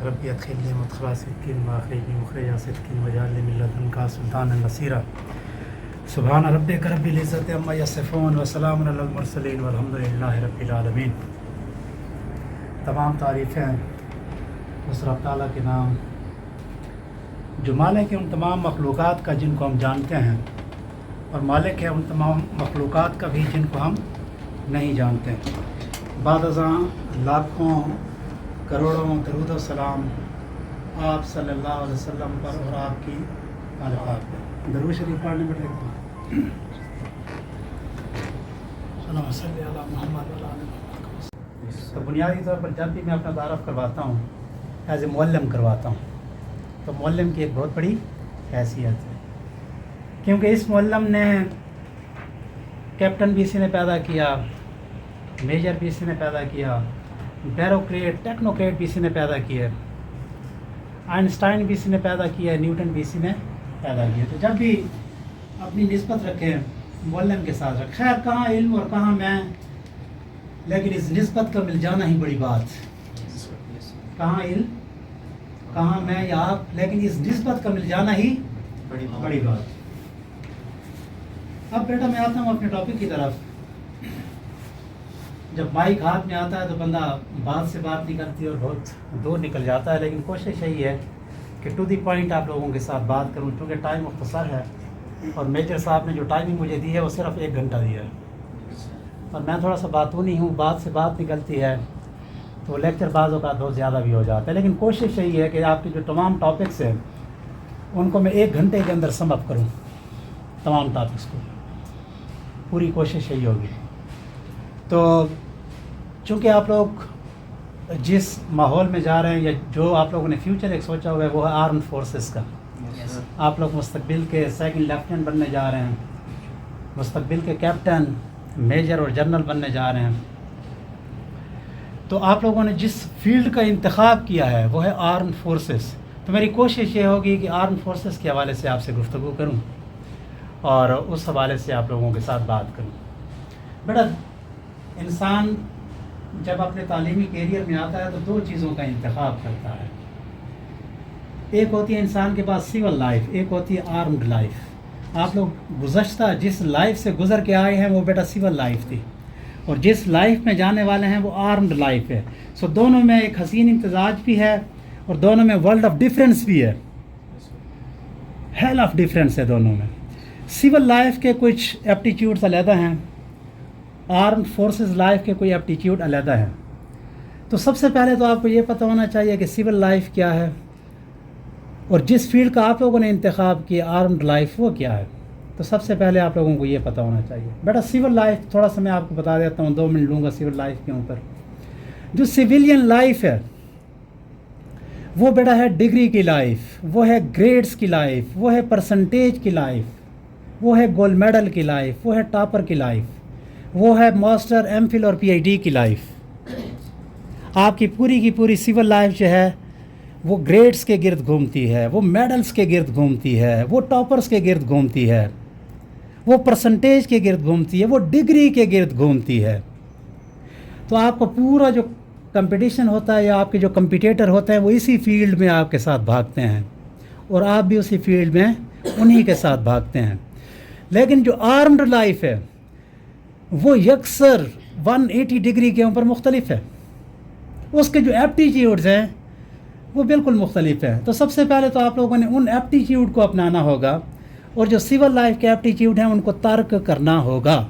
ربی ادخلنی مدخل صدق واخرجنی مخرج صدق واجعلنی من لدنک سلطانا نصیرا سبحان ربک رب العزت عما یصفون وسلام علی المرسلین والحمد للہ رب العالمین۔ تمام تعریفیں اس رب تعالیٰ کے نام جو مالک ہے ان تمام مخلوقات کا جن کو ہم جانتے ہیں، اور مالک ہے ان تمام مخلوقات کا بھی جن کو ہم نہیں جانتے۔ بعد ازاں لاکھوں کروڑوں درود و سلام آپ صلی اللہ علیہ وسلم پر اور آپ کی آل پاک پر۔ درود شریف پڑھنے بیٹھے اللہم صلی علی محمد وعلی آل محمد۔ تو بنیادی طور پر جب بھی میں اپنا تعارف کرواتا ہوں ایز اے معلم کرواتا ہوں، تو معلم کی ایک بہت بڑی حیثیت ہے، کیونکہ اس معلم نے کیپٹن بھی اسی نے پیدا کیا، میجر بھی اسی نے پیدا کیا، بیوروکریٹ ٹیکنوکریٹ بھی اسی نے پیدا کیا، آئنسٹائن بھی اسی نے پیدا کیا، نیوٹن بھی اسی نے پیدا کیا۔ تو جب بھی اپنی نسبت رکھیں معلم کے ساتھ رکھیں، خیر کہاں علم اور کہاں میں، لیکن اس نسبت کا مل جانا ہی بڑی بات، کہاں علم کہاں میں یا آپ، لیکن اس نسبت کا مل جانا ہی بڑی بات۔ اب بیٹا میں آتا ہوں اپنے ٹاپک کی طرف۔ جب مائک ہاتھ میں آتا ہے تو بندہ بات سے بات نہیں کرتی اور بہت دور نکل جاتا ہے، لیکن کوشش یہی ہے کہ ٹو دی پوائنٹ آپ لوگوں کے ساتھ بات کروں، چونکہ ٹائم مختصر ہے اور میجر صاحب نے جو ٹائمنگ مجھے دی ہے وہ صرف 1 گھنٹہ دیا ہے، اور میں تھوڑا سا باتونی ہوں، بات سے بات نکلتی ہے تو لیکچر بعض اوقات بہت زیادہ بھی ہو جاتا ہے، لیکن کوشش یہی ہے کہ آپ کے جو تمام ٹاپکس ہیں ان کو میں 1 گھنٹے کے اندر سم اپ کروں، تمام ٹاپکس کو، پوری کوشش یہی ہوگی۔ تو چونکہ آپ لوگ جس ماحول میں جا رہے ہیں یا جو آپ لوگوں نے فیوچر ایک سوچا ہوا ہے وہ ہے آرمڈ فورسز کا، آپ لوگ مستقبل کے 2nd لیفٹیننٹ بننے جا رہے ہیں، مستقبل کے کیپٹن، میجر اور جنرل بننے جا رہے ہیں۔ تو آپ لوگوں نے جس فیلڈ کا انتخاب کیا ہے وہ ہے آرمڈ فورسز، تو میری کوشش یہ ہوگی کہ آرمڈ فورسز کے حوالے سے آپ سے گفتگو کروں اور اس حوالے سے آپ لوگوں کے ساتھ بات کروں۔ بیٹا انسان جب اپنے تعلیمی کیریئر میں آتا ہے تو 2 چیزوں کا انتخاب کرتا ہے، ایک ہوتی ہے انسان کے پاس سول لائف، ایک ہوتی ہے آرمڈ لائف۔ آپ لوگ گزشتہ جس لائف سے گزر کے آئے ہیں وہ بیٹا سول لائف تھی، اور جس لائف میں جانے والے ہیں وہ آرمڈ لائف ہے۔ سو دونوں میں ایک حسین امتزاج بھی ہے اور دونوں میں ورلڈ آف ڈفرینس بھی ہے، ہیل آف ڈفرینس ہے دونوں میں۔ سول لائف کے کچھ ایپٹیچیوڈس علیحدہ ہیں، آرمڈ فورسز لائف کے کوئی ایپٹیچیوڈ علیحدہ ہیں۔ تو سب سے پہلے تو آپ کو یہ پتہ ہونا چاہیے کہ سول لائف کیا ہے، اور جس فیلڈ کا آپ لوگوں نے انتخاب کیا آرمڈ لائف وہ کیا ہے۔ تو سب سے پہلے آپ لوگوں کو یہ پتہ ہونا چاہیے۔ بیٹا سول لائف تھوڑا سا میں آپ کو بتا دیتا ہوں، 2 منٹ لوں گا سول لائف کے اوپر۔ جو سویلین لائف ہے وہ بیٹا ہے ڈگری کی لائف، وہ ہے گریڈز کی لائف، وہ ہے پرسنٹیج کی لائف، وہ ہے گولڈ میڈل کی لائف، وہ ہے ٹاپر کی لائف، وہ ہے ماسٹر، ایم فل اور پی ایچ ڈی کی لائف۔ آپ کی پوری سول لائف جو ہے وہ گریڈز کے گرد گھومتی ہے، وہ میڈلز کے گرد گھومتی ہے، وہ ٹاپرز کے گرد گھومتی ہے، وہ پرسنٹیج کے گرد گھومتی ہے، وہ ڈگری کے گرد گھومتی ہے۔ تو آپ کو پورا جو کمپٹیشن ہوتا ہے یا آپ کے جو کمپیٹیٹر ہوتے ہیں وہ اسی فیلڈ میں آپ کے ساتھ بھاگتے ہیں، اور آپ بھی اسی فیلڈ میں انہی کے ساتھ بھاگتے ہیں۔ لیکن جو آرمڈ لائف ہے وہ یکسر 180 ڈگری کے اوپر مختلف ہے، اس کے جو ایپٹیچیوڈز ہیں وہ بالکل مختلف ہیں۔ تو سب سے پہلے تو آپ لوگوں نے ان ایپٹیچیوڈ کو اپنانا ہوگا، اور جو سول لائف کے ایپٹیچیوڈ ہیں ان کو ترک کرنا ہوگا۔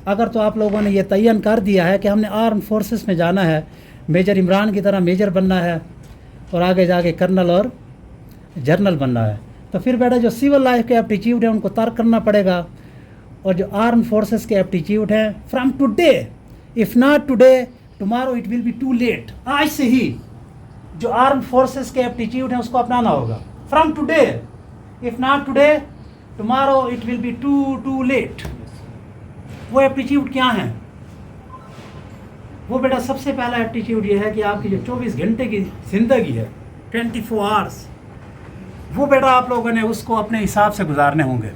اگر تو آپ لوگوں نے یہ تعین کر دیا ہے کہ ہم نے آرم فورسز میں جانا ہے، میجر عمران کی طرح میجر بننا ہے اور آگے جا کے کرنل اور جنرل بننا ہے، تو پھر بیٹا جو سول لائف کے ایپٹیچیوڈ ہیں ان کو ترک کرنا پڑے گا، اور جو آرم فورسز کے ایپٹیچیوڈ ہیں from today, if not today tomorrow it will be too late, آج سے ہی جو آرم فورسز کے ایپٹیچیوڈ ہیں اس کو اپنانا ہوگا، from today, if not today tomorrow it will be too late. وہ ایپٹیچیوڈ کیا ہیں؟ وہ بیٹا سب سے پہلا ایپٹیچیوڈ یہ ہے کہ آپ کی جو 24 گھنٹے کی زندگی ہے، 24 آورس، وہ بیٹا آپ لوگوں نے اس کو اپنے حساب سے گزارنے ہوں گے۔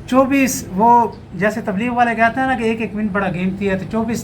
24 وہ جیسے تبلیغ والے کہتے ہیں نا کہ 1 منٹ بڑا قیمتی ہے، تو 24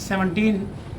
17,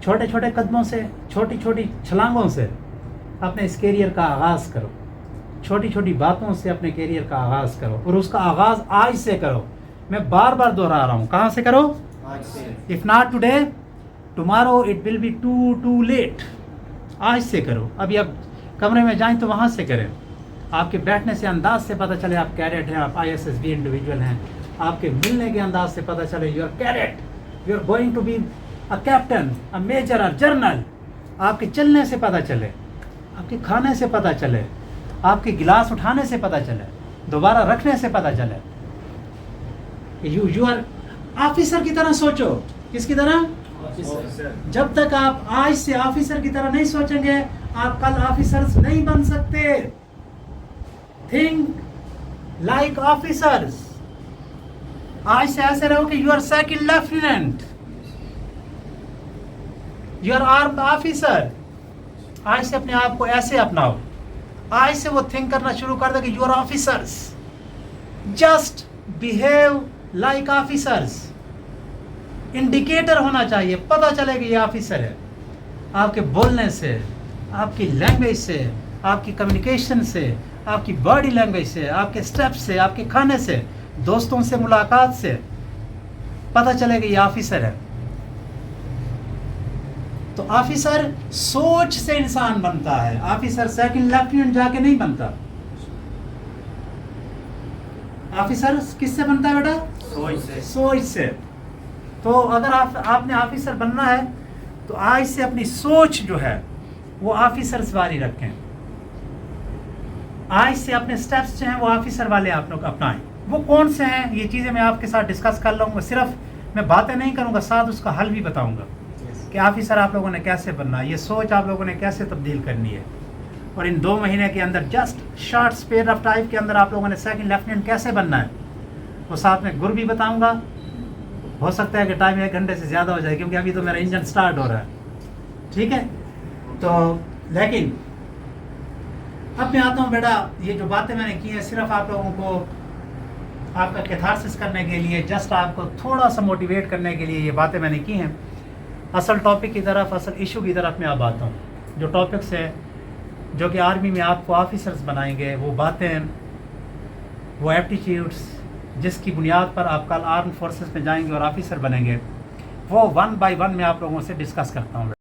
چھوٹے چھوٹے قدموں سے، چھوٹی چھوٹی چھلانگوں سے اپنے اس کیریئر کا آغاز کرو، چھوٹی چھوٹی باتوں سے اپنے کیریئر کا آغاز کرو، اور اس کا آغاز آج سے کرو. میں بار بار دہرا رہا ہوں، کہاں سے کرو؟ آج سے. If not today tomorrow it will be too late. آج سے کرو. ابھی آپ کمرے میں جائیں تو وہاں سے کریں. آپ کے بیٹھنے سے انداز سے پتہ چلے آپ کیڈٹ ہیں، آپ ISSB انڈیویجول ہیں. آپ کے ملنے کے انداز سے پتہ چلے you are cadet, you are going to be a captain, a major, a general. آپ کے چلنے سے پتہ چلے، آپ کے کھانے سے پتہ چلے، آپ کے گلاس اٹھانے سے پتہ چلے، دوبارہ رکھنے سے پتہ چلے. یو آر آفیسر کی طرح سوچو. کس کی طرح؟ جب تک آپ آج سے آفیسر کی طرح نہیں سوچیں گے آپ کل آفیسرز نہیں بن سکتے. Think like officers. آج سے ایسے رہو کہ you are second lieutenant, you are armed officer. آج سے اپنے آپ کو ایسے اپناؤ. آج سے وہ تھنک کرنا شروع کر دے کہ you are officers. Just behave like officers. Indicator ہونا چاہیے، پتہ چلے کہ یہ آفیسر ہے. آپ کے بولنے سے، آپ کی لینگویج سے، آپ کی کمیونیکیشن سے، آپ کی باڈی لینگویج سے، آپ کے اسٹیپ سے، آپ کے کھانے سے، دوستوں سے ملاقات سے پتہ چلے کہ یہ آفیسر ہے. تو آفیسر سوچ سے انسان بنتا ہے. آفیسر سیکنڈ لیفٹیننٹ جا کے نہیں بنتا. آفیسر کس سے بنتا ہے بیٹا؟ سوچ سے. تو اگر آپ نے آفیسر بننا ہے تو آج سے اپنی سوچ جو ہے وہ آفیسرز والی رکھیں. آج سے اپنے سٹیپس جو ہیں وہ آفیسر والے آپ لوگ اپنائیں. وہ کون سے ہیں یہ چیزیں میں آپ کے ساتھ ڈسکس کر لوں گا. صرف میں باتیں نہیں کروں گا، ساتھ اس کا حل بھی بتاؤں گا کہ آفیسر آپ لوگوں نے کیسے بننا ہے، یہ سوچ آپ لوگوں نے کیسے تبدیل کرنی ہے. اور ان 2 مہینے کے اندر just short speed of time کے اندر آپ لوگوں نے سیکنڈ لیفٹیننٹ کیسے بننا ہے وہ ساتھ میں گر بھی بتاؤں گا. ہو سکتا ہے کہ ٹائم 1 گھنٹے سے زیادہ ہو جائے کیونکہ ابھی تو میرا انجن سٹارٹ ہو رہا ہے. ٹھیک ہے؟ تو لیکن اب میں آتا ہوں بیٹا، یہ جو باتیں میں نے کی ہیں صرف آپ لوگوں کو آپ کا کیتھارسس کرنے کے لیے، جسٹ آپ کو تھوڑا سا موٹیویٹ کرنے کے لیے یہ باتیں میں نے کی ہیں. اصل ٹاپک کی طرف، اصل ایشو کی طرف میں اب آتا ہوں. جو ٹاپکس ہیں جو کہ آرمی میں آپ کو آفیسرز بنائیں گے، وہ باتیں، وہ ایپٹیچیوڈس جس کی بنیاد پر آپ کل آرم فورسز میں جائیں گے اور آفیسر بنیں گے، وہ 1 بائی 1 میں آپ لوگوں سے ڈسکس کرتا ہوں.